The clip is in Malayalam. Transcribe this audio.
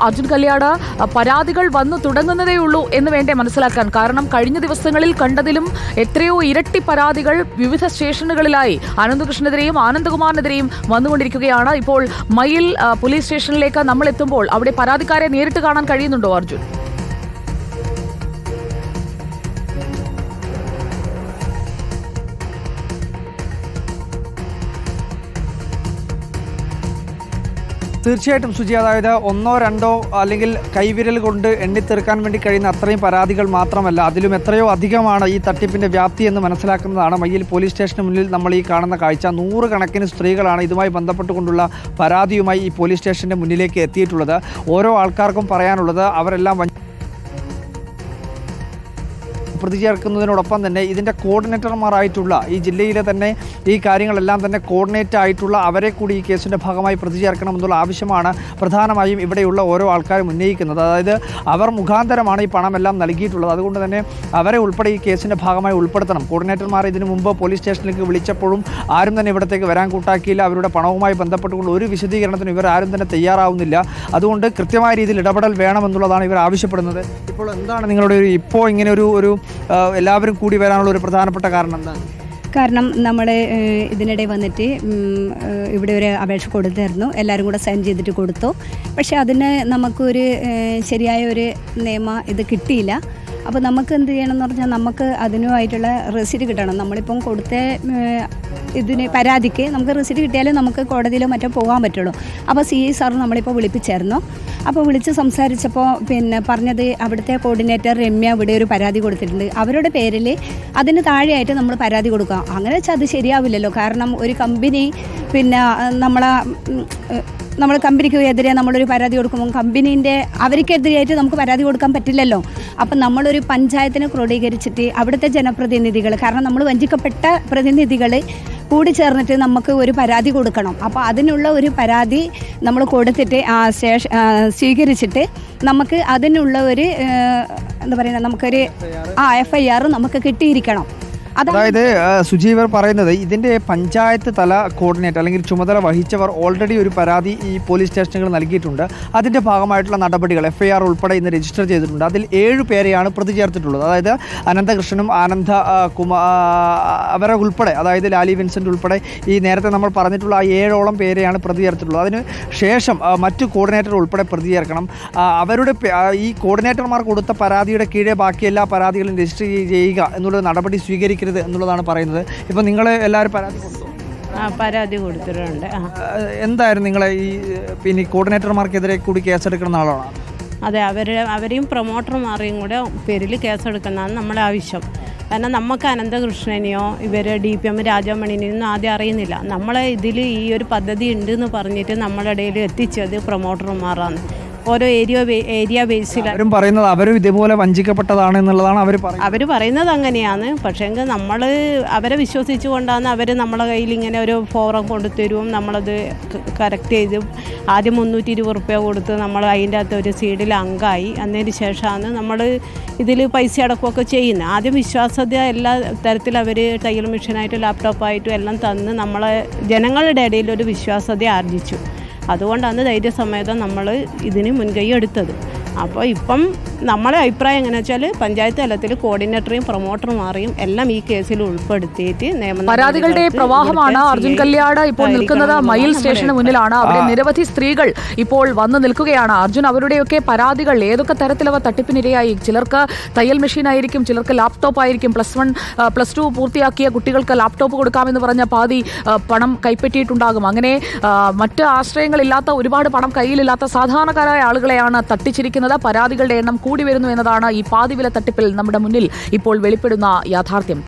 അർജുൻ കല്യാട്, പരാതികൾ വന്നു തുടങ്ങുന്നതേയുള്ളൂ എന്ന് വേണ്ടേ മനസ്സിലാക്കാൻ? കാരണം കഴിഞ്ഞ ദിവസങ്ങളിൽ കണ്ടതിലും എത്രയോ ഇരട്ടി പരാതികൾ വിവിധ സ്റ്റേഷനുകളിലായി അനന്തകൃഷ്ണനെതിരെയും ആനന്ദകുമാറിനെതിരെയും വന്നുകൊണ്ടിരിക്കുകയാണ്. ഇപ്പോൾ മയിൽ പോലീസ് സ്റ്റേഷനിലേക്ക് നമ്മൾ എത്തുമ്പോൾ അവിടെ പരാതിക്കാരെ നേരിട്ട് കാണാൻ കഴിയുന്നുണ്ടോ അർജുൻ? തീർച്ചയായിട്ടും സുജി, അതായത് ഒന്നോ രണ്ടോ അല്ലെങ്കിൽ കൈവിരൽ കൊണ്ട് എണ്ണിത്തീർക്കാൻ വേണ്ടി കഴിയുന്ന അത്രയും പരാതികൾ മാത്രമല്ല, അതിലും എത്രയോ അധികമാണ് ഈ തട്ടിപ്പിൻ്റെ വ്യാപ്തി എന്ന് മനസ്സിലാക്കുന്നതാണ് മയ്യിൽ പോലീസ് സ്റ്റേഷന് മുന്നിൽ നമ്മൾ ഈ കാണുന്ന കാഴ്ച. നൂറുകണക്കിന് സ്ത്രീകളാണ് ഇതുമായി ബന്ധപ്പെട്ടുകൊണ്ടുള്ള പരാതിയുമായി ഈ പോലീസ് സ്റ്റേഷൻ്റെ മുന്നിലേക്ക് എത്തിയിട്ടുള്ളത്. ഓരോ ആൾക്കാർക്കും പറയാനുള്ളത് അവരെല്ലാം പ്രതി ചേർക്കുന്നതിനോടൊപ്പം തന്നെ ഇതിൻ്റെ കോർഡിനേറ്റർമാരായിട്ടുള്ള ഈ ജില്ലയിലെ തന്നെ ഈ കാര്യങ്ങളെല്ലാം തന്നെ കോർഡിനേറ്റ് ആയിട്ടുള്ള അവരെ കൂടി ഈ കേസിൻ്റെ ഭാഗമായി പ്രതി ചേർക്കണമെന്നുള്ള ആവശ്യമാണ് പ്രധാനമായും ഇവിടെയുള്ള ഓരോ ആൾക്കാരും ഉന്നയിക്കുന്നത്. അതായത് അവർ മുഖാന്തരമാണ് ഈ പണമെല്ലാം നൽകിയിട്ടുള്ളത്. അതുകൊണ്ട് തന്നെ അവരെ ഉൾപ്പെടെ ഈ കേസിൻ്റെ ഭാഗമായി ഉൾപ്പെടുത്തണം. കോർഡിനേറ്റർമാർ ഇതിനു മുമ്പ് പോലീസ് സ്റ്റേഷനിലേക്ക് വിളിച്ചപ്പോഴും ആരും തന്നെ ഇവിടത്തേക്ക് വരാൻ കൂട്ടാക്കിയില്ല. അവരുടെ പണവുമായി ബന്ധപ്പെട്ടുകൊണ്ട് ഒരു വിശദീകരണത്തിനും ഇവർ ആരും തന്നെ തയ്യാറാവുന്നില്ല. അതുകൊണ്ട് കൃത്യമായ രീതിയിൽ ഇടപെടൽ വേണമെന്നുള്ളതാണ് ഇവർ ആവശ്യപ്പെടുന്നത്. ഇപ്പോൾ എന്താണ് നിങ്ങളുടെ ഇപ്പോൾ ഇങ്ങനെ ഒരു എല്ലാവരും കൂടി വരാനുള്ള ഒരു പ്രധാനപ്പെട്ട കാരണം എന്താണ്? കാരണം നമ്മൾ ഇതിനിടെ വന്നിട്ട് ഇവിടെ ഒരു അപേക്ഷ കൊടുത്തായിരുന്നു. എല്ലാവരും കൂടെ സൈൻ ചെയ്തിട്ട് കൊടുത്തു. പക്ഷേ അതിന് നമുക്കൊരു ശരിയായ ഒരു നിയമം ഇത് കിട്ടിയില്ല. അപ്പോൾ നമുക്ക് എന്ത് ചെയ്യണമെന്ന് പറഞ്ഞാൽ നമുക്ക് അതിനുമായിട്ടുള്ള റെസിറ്റ് കിട്ടണം. നമ്മളിപ്പം കൊടുത്ത ഇതിന് പരാതിക്ക് നമുക്ക് റെസിറ്റ് കിട്ടിയാലേ നമുക്ക് കോടതിയിലോ മറ്റോ പോകാൻ പറ്റുള്ളൂ. അപ്പോൾ CI സാർ നമ്മളിപ്പോൾ വിളിപ്പിച്ചായിരുന്നു. അപ്പോൾ വിളിച്ച് സംസാരിച്ചപ്പോൾ പറഞ്ഞത് അവിടുത്തെ കോർഡിനേറ്റർ രമ്യ ഇവിടെ ഒരു പരാതി കൊടുത്തിട്ടുണ്ട്, അവരുടെ പേരിൽ അതിന് താഴെയായിട്ട് നമ്മൾ പരാതി കൊടുക്കുക. അങ്ങനെ വെച്ചാൽ അത് ശരിയാവില്ലല്ലോ. കാരണം ഒരു കമ്പനി നമ്മൾ കമ്പനിക്ക് എതിരെ നമ്മളൊരു പരാതി കൊടുക്കുമ്പോൾ അവർക്കെതിരെയായിട്ട് നമുക്ക് പരാതി കൊടുക്കാൻ പറ്റില്ലല്ലോ. അപ്പം നമ്മളൊരു പഞ്ചായത്തിനെ ക്രോഡീകരിച്ചിട്ട് അവിടുത്തെ ജനപ്രതിനിധികൾ, കാരണം നമ്മൾ വഞ്ചിക്കപ്പെട്ട പ്രതിനിധികൾ കൂടി ചേർന്നിട്ട് നമുക്ക് ഒരു പരാതി കൊടുക്കണം. അപ്പോൾ അതിനുള്ള ഒരു പരാതി നമ്മൾ കൊടുത്തിട്ട് സ്വീകരിച്ചിട്ട് നമുക്ക് അതിനുള്ള ഒരു എന്താ പറയുക, നമുക്കൊരു FIR നമുക്ക് കിട്ടിയിരിക്കണം. അതായത് സുജീവർ പറയുന്നത് ഇതിൻ്റെ പഞ്ചായത്ത് തല കോർഡിനേറ്റർ അല്ലെങ്കിൽ ചുമതല വഹിച്ചവർ ഓൾറെഡി ഒരു പരാതി ഈ പോലീസ് സ്റ്റേഷനുകൾ നൽകിയിട്ടുണ്ട്. അതിൻ്റെ ഭാഗമായിട്ടുള്ള നടപടികൾ FIR ഉൾപ്പെടെ ഇന്ന് രജിസ്റ്റർ ചെയ്തിട്ടുണ്ട്. അതിൽ 7 പേരെയാണ് പ്രതി ചേർത്തിട്ടുള്ളത്. അതായത് അനന്തകൃഷ്ണനും അവരെ ഉൾപ്പെടെ, അതായത് ലാലി വിൻസെൻ്റ് ഉൾപ്പെടെ ഈ നേരത്തെ നമ്മൾ പറഞ്ഞിട്ടുള്ള 7ഓളം പേരെയാണ് പ്രതി ചേർത്തിട്ടുള്ളത്. അതിന് ശേഷം മറ്റു കോർഡിനേറ്റർ ഉൾപ്പെടെ പ്രതി ചേർക്കണം. അവരുടെ ഈ കോർഡിനേറ്റർമാർ കൊടുത്ത പരാതിയുടെ കീഴെ ബാക്കി എല്ലാ പരാതികളും രജിസ്റ്റർ ചെയ്യുക എന്നുള്ള നടപടി സ്വീകരിക്കുക എന്നുള്ളതാണ് പറയുന്നത്. ഇപ്പൊ നിങ്ങൾ എല്ലാവരും പരാതി കൊടുത്തിട്ടുണ്ട്. എന്തായിരുന്നു നിങ്ങളെ ഈ കോർഡിനേറ്റർമാർക്കെതിരെ കൂടി കേസെടുക്കുന്ന ആളാണ്? അതെ, അവരെയും പ്രൊമോട്ടർമാരെയും കൂടെ പേരിൽ കേസെടുക്കുന്നതാണ് നമ്മളെ ആവശ്യം. കാരണം നമുക്ക് അനന്തകൃഷ്ണനെയോ ഇവർ DPM രാജാമണിനെയൊന്നും ആദ്യം അറിയുന്നില്ല. നമ്മളെ ഇതിൽ ഈ ഒരു പദ്ധതി ഉണ്ടെന്ന് പറഞ്ഞിട്ട് നമ്മുടെ ഇടയിൽ എത്തിച്ചത് പ്രൊമോട്ടർമാരാണ്. ഓരോ ഏരിയ ബേസിൽ പറയുന്നത് അവരും ഇതേപോലെ വഞ്ചിക്കപ്പെട്ടതാണ് എന്നുള്ളതാണ് അവർ പറയുന്നത്. അങ്ങനെയാണ്. പക്ഷേ നമ്മൾ അവരെ വിശ്വസിച്ചുകൊണ്ടാണ് അവർ നമ്മളെ കയ്യിൽ ഇങ്ങനെ ഒരു ഫോറം കൊണ്ടുതരും. നമ്മളത് കറക്റ്റ് ചെയ്ത് ആദ്യം 320 റുപ്യ കൊടുത്ത് നമ്മൾ അതിൻ്റെ അകത്ത് ഒരു സീഡിൽ അംഗമായി. അതിന് ശേഷമാണ് നമ്മൾ ഇതിൽ പൈസ അടക്കമൊക്കെ ചെയ്യുന്നത്. ആദ്യം വിശ്വാസ്യത എല്ലാ തരത്തിലും അവർ തയ്യൽ മെഷീനായിട്ടും ലാപ്ടോപ്പായിട്ടും എല്ലാം തന്ന് നമ്മളെ ജനങ്ങളുടെ ഇടയിൽ ഒരു വിശ്വാസ്യത ആർജിച്ചു. അതുകൊണ്ടാണ് ധൈര്യസമേതം നമ്മൾ ഇതിന് മുൻകൈ എടുത്തത്. അപ്പോൾ ഇപ്പം നമ്മളെ അഭിപ്രായം എങ്ങനെയാ വെച്ചാൽ പഞ്ചായത്ത് തലത്തിൽ കോർഡിനേറ്ററെയും പ്രൊമോട്ടർമാരെയും എല്ലാം ഈ കേസിൽ ഉൾപ്പെടുത്തിയിട്ട് പരാതികളുടെ പ്രവാഹമാണ്. അർജുൻ കല്യാട് ഇപ്പോൾ നിൽക്കുന്നത് മയിൽ സ്റ്റേഷന് മുന്നിലാണ്. അവിടെ നിരവധി സ്ത്രീകൾ ഇപ്പോൾ വന്നു നിൽക്കുകയാണ്. അർജുൻ, അവരുടെയൊക്കെ പരാതികൾ ഏതൊക്കെ തരത്തിലവ തട്ടിപ്പിനിരയായി? ചിലർക്ക് തയ്യൽ മെഷീൻ ആയിരിക്കും, ചിലർക്ക് ലാപ്ടോപ്പ് ആയിരിക്കും. +1 +2 പൂർത്തിയാക്കിയ കുട്ടികൾക്ക് ലാപ്ടോപ്പ് കൊടുക്കാമെന്ന് പറഞ്ഞ പാതി പണം കൈപ്പറ്റിയിട്ടുണ്ടാകും. അങ്ങനെ മറ്റ് ആശ്രയങ്ങളില്ലാത്ത, ഒരുപാട് പണം കയ്യിലില്ലാത്ത സാധാരണക്കാരായ ആളുകളെയാണ് തട്ടിച്ചിരിക്കുന്നത്. പരാതികളുടെ എണ്ണം കൂടി വരുന്നു എന്നതാണ് ഈ പാതിവില തട്ടിപ്പിൽ നമ്മുടെ മുന്നിൽ ഇപ്പോൾ വെളിപ്പെടുന്ന യാഥാർത്ഥ്യം.